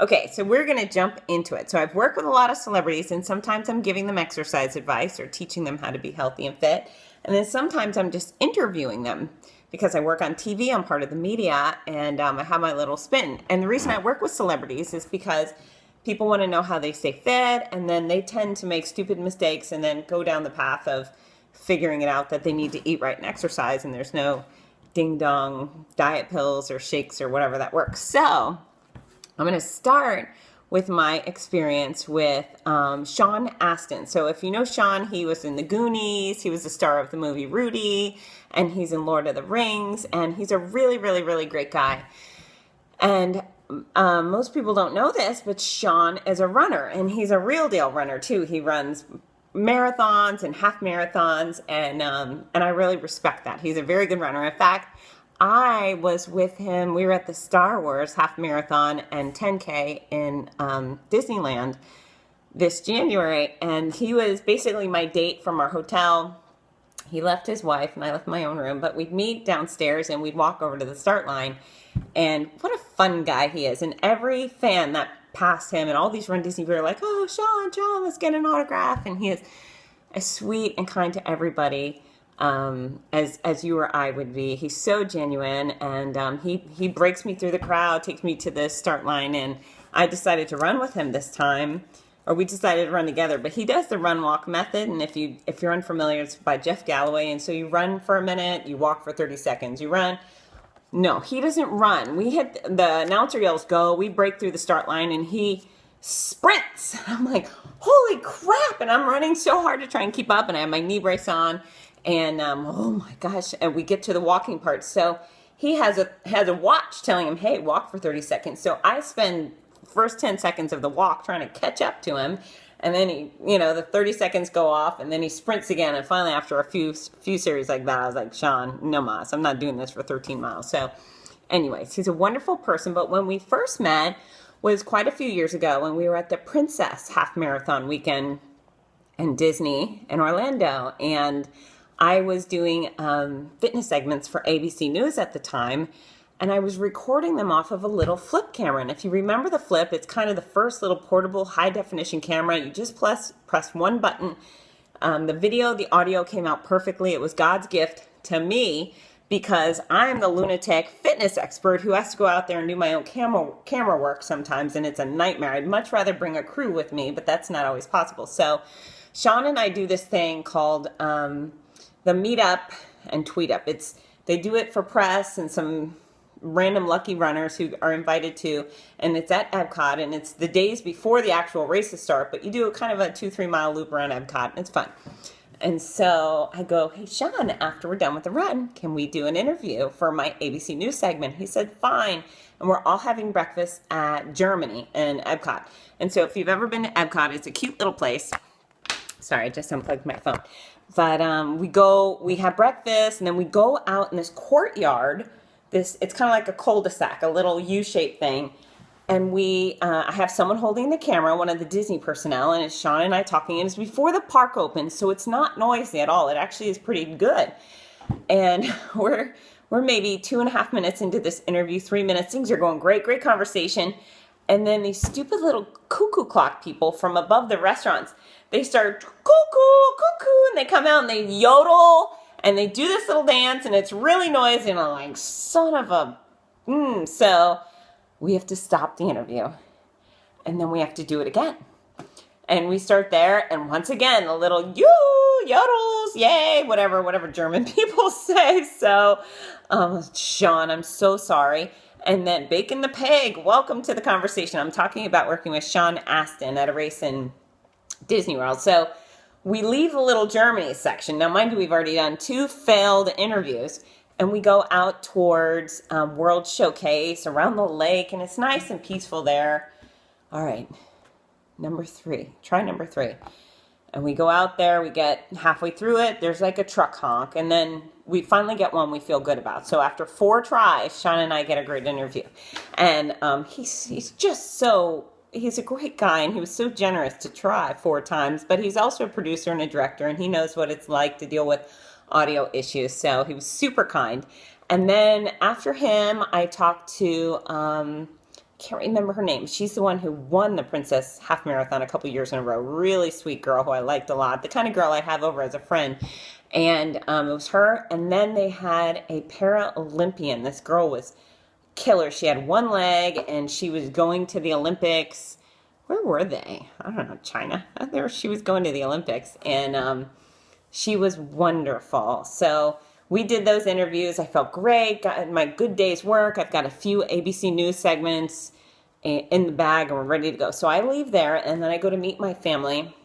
Okay, so we're going to jump into it. So I've worked with a lot of celebrities, and sometimes I'm giving them exercise advice or teaching them how to be healthy and fit. And then sometimes I'm just interviewing them because I work on TV, I'm part of the media, and I have my little spin. And the reason I work with celebrities is because people want to know how they stay fit, and then they tend to make stupid mistakes and then go down the path of figuring it out that they need to eat right and exercise, and there's no ding dong diet pills or shakes or whatever that works. So I'm going to start with my experience with Sean Astin. So if you know Sean, he was in The Goonies, he was the star of the movie Rudy, and he's in Lord of the Rings, and he's a really, really, really great guy. And most people don't know this, but Sean is a runner, and he's a real deal runner too. He runs marathons and half marathons, and I really respect that. He's a very good runner. In fact, I was with him. We were at the Star Wars half marathon and 10K in Disneyland this January, and he was basically my date from our hotel. He left his wife, and I left my own room, but we'd meet downstairs, and we'd walk over to the start line. And what a fun guy he is. And every fan that passed him and all these Run Disney people are like, oh, Sean, let's get an autograph. And he is as sweet and kind to everybody as you or I would be. He's so genuine, and he breaks me through the crowd, takes me to the start line, and I decided to run with him this time, or we decided to run together. But he does the run walk method, and if you're unfamiliar, it's by Jeff Galloway. And so you run for a minute, you walk for 30 seconds, you run. No, he doesn't run. We hit the announcer yells go, we break through the start line, and he sprints. I'm like, holy crap! And I'm running so hard to try and keep up, and I have my knee brace on. And oh my gosh, and we get to the walking part. So he has a watch telling him, hey, walk for 30 seconds. So I spend the first 10 seconds of the walk trying to catch up to him. And then the 30 seconds go off, and then he sprints again. And finally, after a few series like that, I was like, Sean, no mas, I'm not doing this for 13 miles. So anyways, he's a wonderful person. But when we first met was quite a few years ago when we were at the Princess Half Marathon weekend in Disney in Orlando. And I was doing fitness segments for ABC News at the time, and I was recording them off of a little flip camera. And if you remember the flip, it's kind of the first little portable high-definition camera. You just press one button. The video, the audio came out perfectly. It was God's gift to me because I'm the lunatic fitness expert who has to go out there and do my own camera work sometimes, and it's a nightmare. I'd much rather bring a crew with me, but that's not always possible. So Sean and I do this thing called the Meetup and Tweet Up. They do it for press and some random lucky runners who are invited to, and it's at Epcot, and it's the days before the actual races start, but you do kind of a 2-3 mile loop around Epcot, and it's fun. And so I go, hey, Sean, after we're done with the run, can we do an interview for my ABC News segment? He said, fine. And we're all having breakfast at Germany in Epcot. And so if you've ever been to Epcot, it's a cute little place. Sorry, I just unplugged my phone. But we have breakfast, and then we go out in this courtyard. It's kind of like a cul-de-sac, a little U-shaped thing. And I have someone holding the camera, one of the Disney personnel, and it's Sean and I talking. And it's before the park opens, so it's not noisy at all. It actually is pretty good. And we're maybe 2.5 minutes into this interview, 3 minutes. Things are going great conversation. And then these stupid little cuckoo clock people from above the restaurants, they start cuckoo, and they come out and they yodel, and they do this little dance, and it's really noisy, and I'm like, son of a... So we have to stop the interview, and then we have to do it again. And we start there, and once again, the little yodels, yay, whatever German people say. So, Sean, I'm so sorry. And then Bacon the Pig, welcome to the conversation. I'm talking about working with Sean Astin at a race in Disney World. So we leave the little Germany section. Now, mind you, we've already done 2 failed interviews, and we go out towards World Showcase around the lake, and it's nice and peaceful there. All right, try number 3. And we go out there, we get halfway through it, there's like a truck honk, and then we finally get one we feel good about. So after 4 tries, Sean and I get a great interview. And he's a great guy, and he was so generous to try 4 times, but he's also a producer and a director, and he knows what it's like to deal with audio issues, so he was super kind. And then after him, I talked to can't remember her name. She's the one who won the Princess Half Marathon a couple years in a row. Really sweet girl who I liked a lot. The kind of girl I have over as a friend. And it was her. And then they had a para-Olympian. This girl was killer. She had one leg and she was going to the Olympics. Where were they? I don't know, China. There she was going to the Olympics. And she was wonderful. So we did those interviews. I felt great. Got my good day's work. I've got a few ABC News segments in the bag and we're ready to go. So I leave there and then I go to meet my family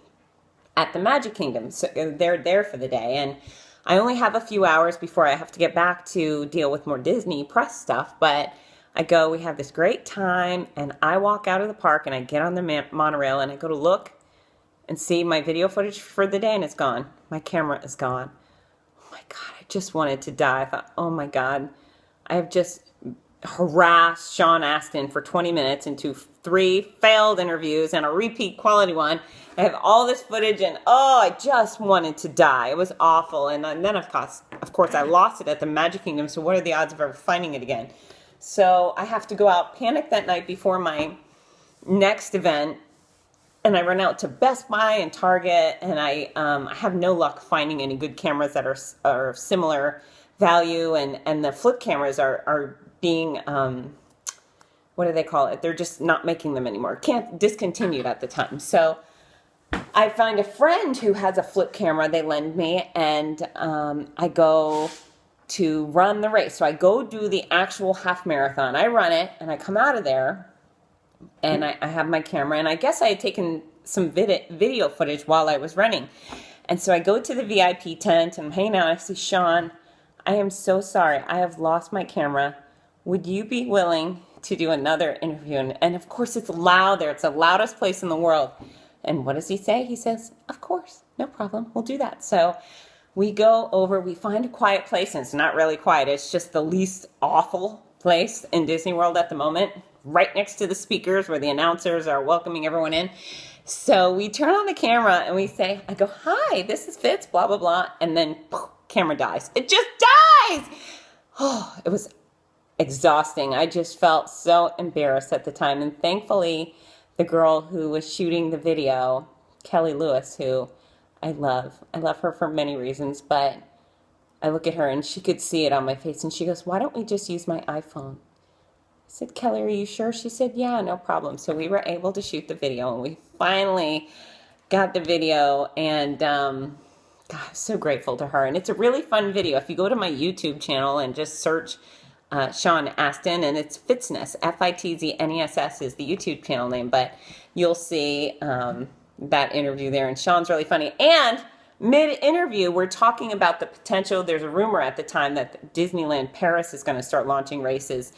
at the Magic Kingdom. So they're there for the day. And I only have a few hours before I have to get back to deal with more Disney press stuff. But I go, we have this great time. And I walk out of the park and I get on the monorail and I go to look and see my video footage for the day and it's gone. My camera is gone. My God, I just wanted to die. I thought, oh my God, I have just harassed Sean Astin for 20 minutes into 3 failed interviews and a repeat quality one. I have all this footage and I just wanted to die. It was awful. And then of course, I lost it at the Magic Kingdom. So what are the odds of ever finding it again? So I have to go out, panic that night before my next event. And I run out to Best Buy and Target, and I have no luck finding any good cameras that are similar value, and the flip cameras are being, what do they call it? They're just not making them anymore. Discontinued at the time. So I find a friend who has a flip camera they lend me, and I go to run the race. So I go do the actual half marathon. I run it, and I come out of there. And I have my camera, and I guess I had taken some video footage while I was running. And so I go to the VIP tent, and I'm hanging out, and I see Sean. I am so sorry. I have lost my camera. Would you be willing to do another interview? And of course, it's loud there. It's the loudest place in the world. And what does he say? He says, of course, no problem. We'll do that. So we go over, we find a quiet place, and it's not really quiet. It's just the least awful place in Disney World at the moment, right next to the speakers where the announcers are welcoming everyone in. So we turn on the camera and we say, I go, hi, this is Fitz, blah, blah, blah. And then poof, camera dies. It just dies. Oh, it was exhausting. I just felt so embarrassed at the time. And thankfully, the girl who was shooting the video, Kelly Lewis, who I love her for many reasons, but I look at her and she could see it on my face and she goes, why don't we just use my iPhone? I said, Kelly, are you sure? She said, yeah, no problem. So we were able to shoot the video and we finally got the video and God, I'm so grateful to her. And it's a really fun video. If you go to my YouTube channel and just search Sean Astin, and it's Fitzness, Fitzgness is the YouTube channel name, but you'll see that interview there. And Sean's really funny. And mid-interview, we're talking about the potential. There's a rumor at the time that Disneyland Paris is going to start launching races.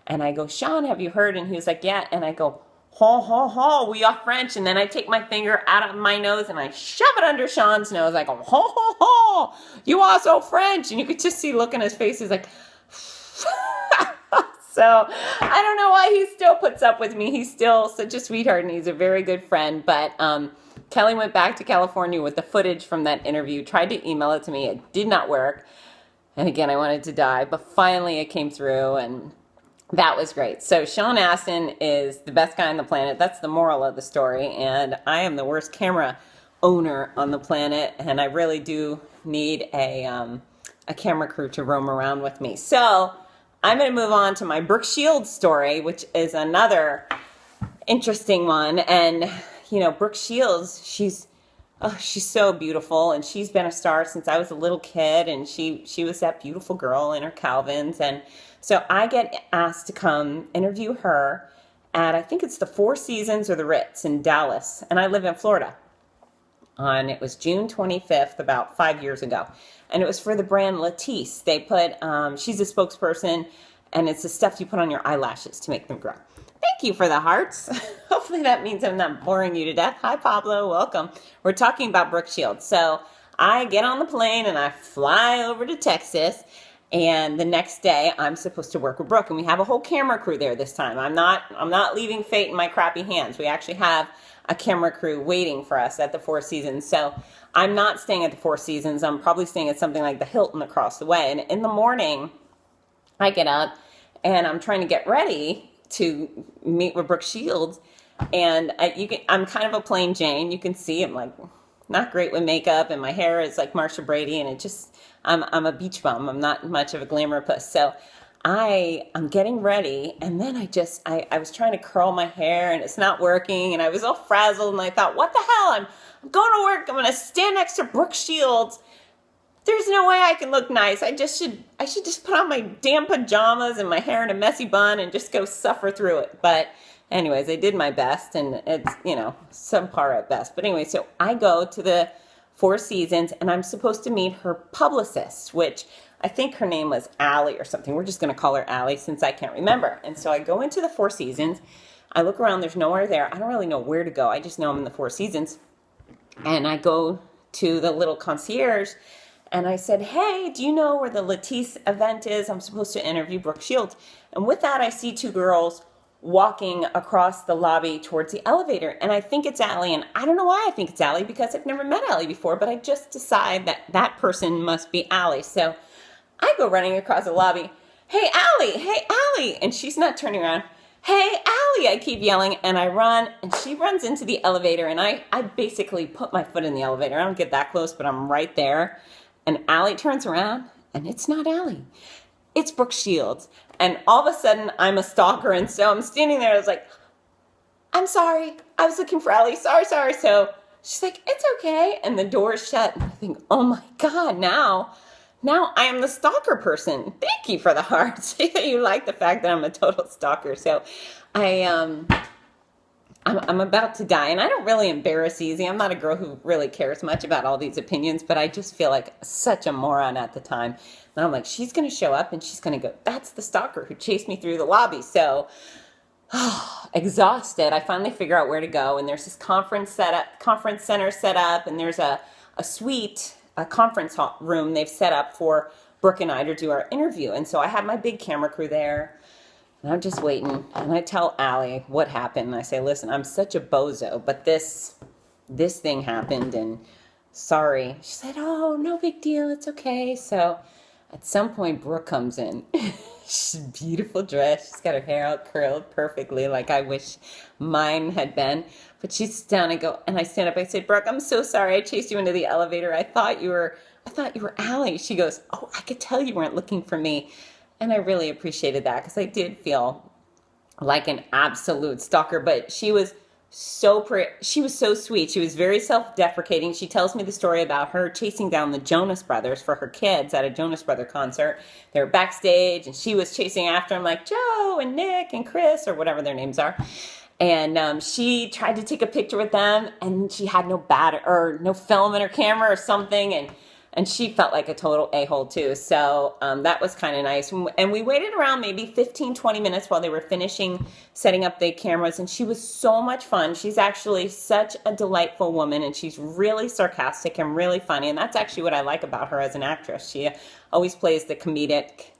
And I go, Sean, have you heard? And he was like, yeah. And I go, ho, ho, ho, we are French. And then I take my finger out of my nose and I shove it under Sean's nose. I go, ho, ho, ho, you are so French. And you could just see look in his face. He's like, so I don't know why he still puts up with me. He's still such a sweetheart and he's a very good friend. But Kelly went back to California with the footage from that interview, tried to email it to me. It did not work. And again, I wanted to die. But finally it came through and that was great. So Sean Astin is the best guy on the planet. That's the moral of the story. And I am the worst camera owner on the planet. And I really do need a camera crew to roam around with me. So I'm going to move on to my Brooke Shields story, which is another interesting one. And, you know, Brooke Shields, she's so beautiful. And she's been a star since I was a little kid. And she was that beautiful girl in her Calvins. And so I get asked to come interview her at, I think it's the Four Seasons or the Ritz in Dallas. And I live in Florida. And it was June 25th, about 5 years ago. And it was for the brand Latisse. They put, she's a spokesperson, and it's the stuff you put on your eyelashes to make them grow. Thank you for the hearts. Hopefully that means I'm not boring you to death. Hi, Pablo. Welcome. We're talking about Brooke Shields. So I get on the plane, and I fly over to Texas. And the next day, I'm supposed to work with Brooke, and we have a whole camera crew there this time. I'm not leaving fate in my crappy hands. We actually have a camera crew waiting for us at the Four Seasons. So I'm not staying at the Four Seasons. I'm probably staying at something like the Hilton across the way. And in the morning, I get up, and I'm trying to get ready to meet with Brooke Shields. And I'm kind of a plain Jane. You can see I'm like not great with makeup, and my hair is like Marsha Brady, and I'm a beach bum. I'm not much of a glamour puss. So I'm getting ready, and then I was trying to curl my hair, and it's not working, and I was all frazzled, and I thought, what the hell? I'm going to work. I'm going to stand next to Brooke Shields. There's no way I can look nice. I should just put on my damn pajamas and my hair in a messy bun and just go suffer through it. But anyways, I did my best, and it's, subpar at best. But anyway, so I go to the Four Seasons, and I'm supposed to meet her publicist, which I think her name was Allie or something. We're just going to call her Allie since I can't remember. And so I go into the Four Seasons. I look around. There's nowhere there. I don't really know where to go. I just know I'm in the Four Seasons. And I go to the little concierge, and I said, hey, do you know where the Latisse event is? I'm supposed to interview Brooke Shields. And with that, I see two girls walking across the lobby towards the elevator. And I think it's Allie. And I don't know why I think it's Allie, because I've never met Allie before. But I just decide that that person must be Allie. So I go running across the lobby. Hey, Allie. And she's not turning around. Hey, Allie, I keep yelling, and I run, and she runs into the elevator, and I basically put my foot in the elevator. I don't get that close, but I'm right there. And Allie turns around, and it's not Allie. It's Brooke Shields. And all of a sudden, I'm a stalker, and so I'm standing there. I was like, I'm sorry. I was looking for Allie. Sorry. So she's like, it's okay. And the door's shut. And I think, oh, my God, now I am the stalker person. Thank you for the hearts. You like the fact that I'm a total stalker. So I'm about to die, and I don't really embarrass easy. I'm not a girl who really cares much about all these opinions, but I just feel like such a moron at the time. And I'm like, she's going to show up, and she's going to go, that's the stalker who chased me through the lobby. So exhausted, I finally figure out where to go, and there's this conference center set up, and there's a suite, a conference room they've set up for Brooke and I to do our interview. And so I have my big camera crew there, and I'm just waiting. And I tell Allie what happened. And I say, listen, I'm such a bozo, but this thing happened, and sorry. She said, oh, no big deal. It's okay. So at some point, Brooke comes in. She's beautiful dress. She's got her hair out curled perfectly, like I wish mine had been. But she sits down and I stand up. I said, Brooke, I'm so sorry I chased you into the elevator. I thought you were Allie. She goes, oh, I could tell you weren't looking for me. And I really appreciated that, because I did feel like an absolute stalker. But she was so sweet. She was very self-deprecating. She tells me the story about her chasing down the Jonas Brothers for her kids at a Jonas Brother concert. They were backstage, and she was chasing after them like Joe and Nick and Chris, or whatever their names are. And she tried to take a picture with them, and she had no film in her camera or something, and she felt like a total a-hole too. So that was kind of nice. And we waited around maybe 15, 20 minutes while they were finishing setting up the cameras, and she was so much fun. She's actually such a delightful woman, and she's really sarcastic and really funny, and that's actually what I like about her as an actress. She always plays the comedic,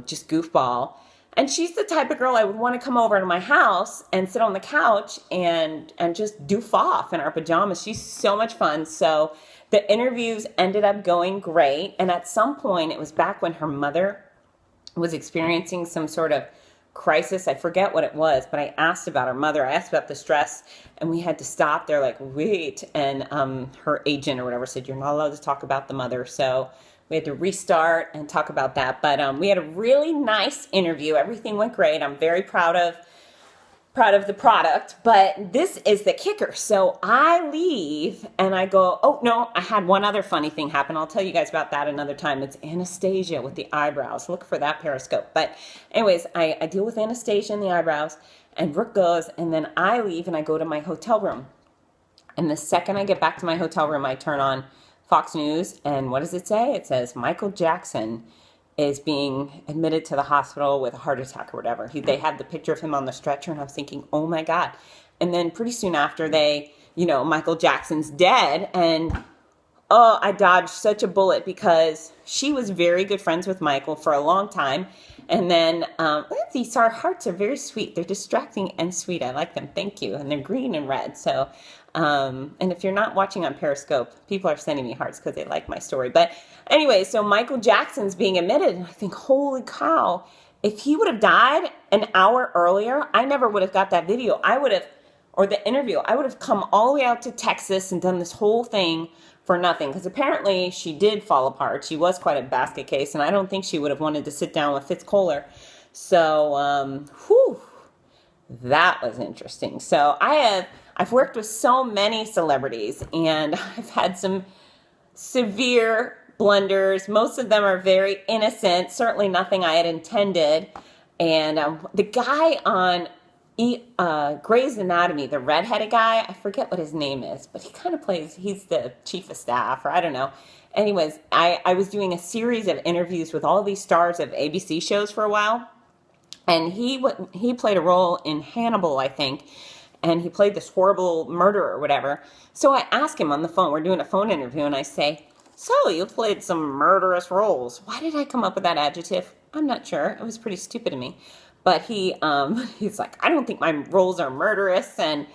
just goofball. And she's the type of girl I would want to come over to my house and sit on the couch and just doof off in our pajamas. She's so much fun. So the interviews ended up going great. And at some point, it was back when her mother was experiencing some sort of crisis. I forget what it was, but I asked about her mother. I asked about the stress, and we had to stop. They're like, wait. And her agent or whatever said, you're not allowed to talk about the mother. So we had to restart and talk about that. But we had a really nice interview. Everything went great. I'm very proud of the product. But this is the kicker. So I leave and I go, oh, no, I had one other funny thing happen. I'll tell you guys about that another time. It's Anastasia with the eyebrows. Look for that Periscope. But anyways, I deal with Anastasia and the eyebrows. And Brooke goes, and then I leave and I go to my hotel room. And the second I get back to my hotel room, I turn on Fox News, and what does it say? It says Michael Jackson is being admitted to the hospital with a heart attack or whatever. They had the picture of him on the stretcher, and I was thinking, oh my God. And then pretty soon after Michael Jackson's dead, and I dodged such a bullet, because she was very good friends with Michael for a long time. And then these hearts are very sweet. They're distracting and sweet. I like them. Thank you. And they're green and red. So, and if you're not watching on Periscope, people are sending me hearts because they like my story. But anyway, so Michael Jackson's being admitted, and I think, holy cow, if he would have died an hour earlier, I never would have got that video. Or the interview, I would have come all the way out to Texas and done this whole thing for nothing. Because apparently she did fall apart. She was quite a basket case, and I don't think she would have wanted to sit down with Fitz Kohler. So, that was interesting. So I've worked with so many celebrities, and I've had some severe blunders. Most of them are very innocent, certainly nothing I had intended. And the guy on Grey's Anatomy, the redheaded guy, I forget what his name is, but he's the chief of staff, or I don't know. Anyways, I was doing a series of interviews with all these stars of ABC shows for a while, and he played a role in Hannibal, I think, and he played this horrible murderer or whatever. So I asked him on the phone, we're doing a phone interview, and I say, so you played some murderous roles. Why did I come up with that adjective? I'm not sure. It was pretty stupid of me. But he's like, I don't think my roles are murderous. And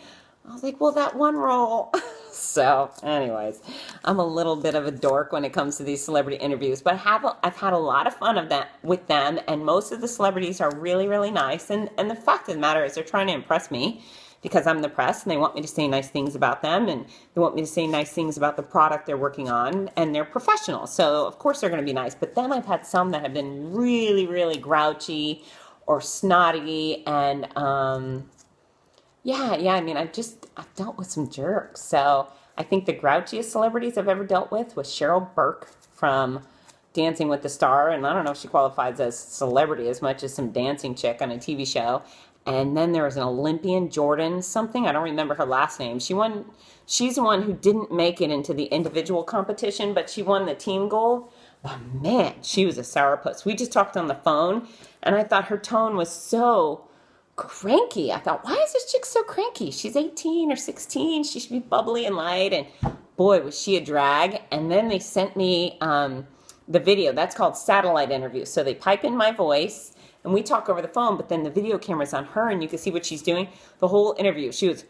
I was like, well, that one role. So anyways, I'm a little bit of a dork when it comes to these celebrity interviews. But I've had a lot of fun with them. And most of the celebrities are really, really nice. And the fact of the matter is they're trying to impress me because I'm the press. And they want me to say nice things about them. And they want me to say nice things about the product they're working on. And they're professional. So, of course, they're going to be nice. But then I've had some that have been really, really grouchy or snotty, and I mean, I've dealt with some jerks. So I think the grouchiest celebrities I've ever dealt with was Cheryl Burke from Dancing with the Star, and I don't know if she qualifies as celebrity as much as some dancing chick on a TV show. And then there was an Olympian, Jordan something, I don't remember her last name. She's the one who didn't make it into the individual competition, but she won the team gold. But man, she was a sourpuss. We just talked on the phone, and I thought her tone was so cranky. I thought, why is this chick so cranky? She's 18 or 16. She should be bubbly and light. And boy, was she a drag. And then they sent me the video. That's called satellite interview. So they pipe in my voice, and we talk over the phone, but then the video camera's on her, and you can see what she's doing. The whole interview, she was...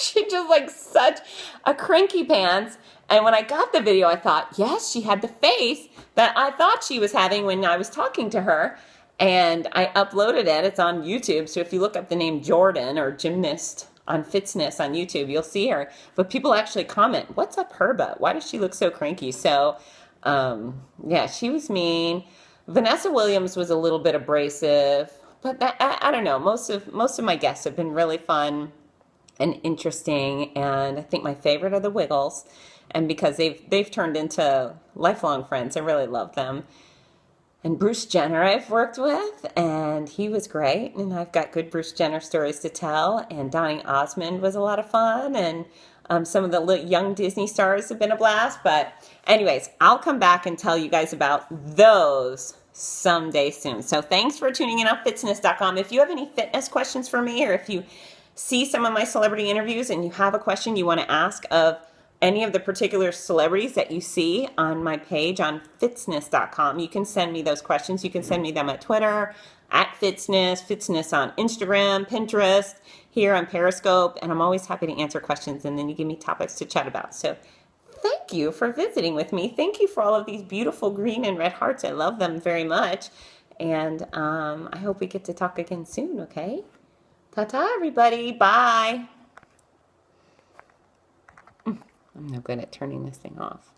She just like such a cranky pants. And when I got the video, I thought, yes, she had the face that I thought she was having when I was talking to her. And I uploaded it. It's on YouTube. So if you look up the name Jordan or gymnast on Fitness on YouTube, you'll see her. But people actually comment, what's up her butt? Why does she look so cranky? So, she was mean. Vanessa Williams was a little bit abrasive. But I don't know. Most of my guests have been really fun and interesting, and I think my favorite are the Wiggles, and because they've turned into lifelong friends, I really love them. And Bruce Jenner I've worked with, and he was great, and I've got good Bruce Jenner stories to tell. And Donny Osmond was a lot of fun, and some of the young Disney stars have been a blast. But anyways, I'll come back and tell you guys about those someday soon. So thanks for tuning in on fitness.com. If you have any fitness questions for me, or if you see some of my celebrity interviews and you have a question you want to ask of any of the particular celebrities that you see on my page on fitness.com, you can send me those questions. You can send me them at Twitter, at Fitness on Instagram, Pinterest, here on Periscope, and I'm always happy to answer questions, and then you give me topics to chat about. So thank you for visiting with me. Thank you for all of these beautiful green and red hearts. I love them very much, and I hope we get to talk again soon, okay? Ta-ta, everybody. Bye. I'm no good at turning this thing off.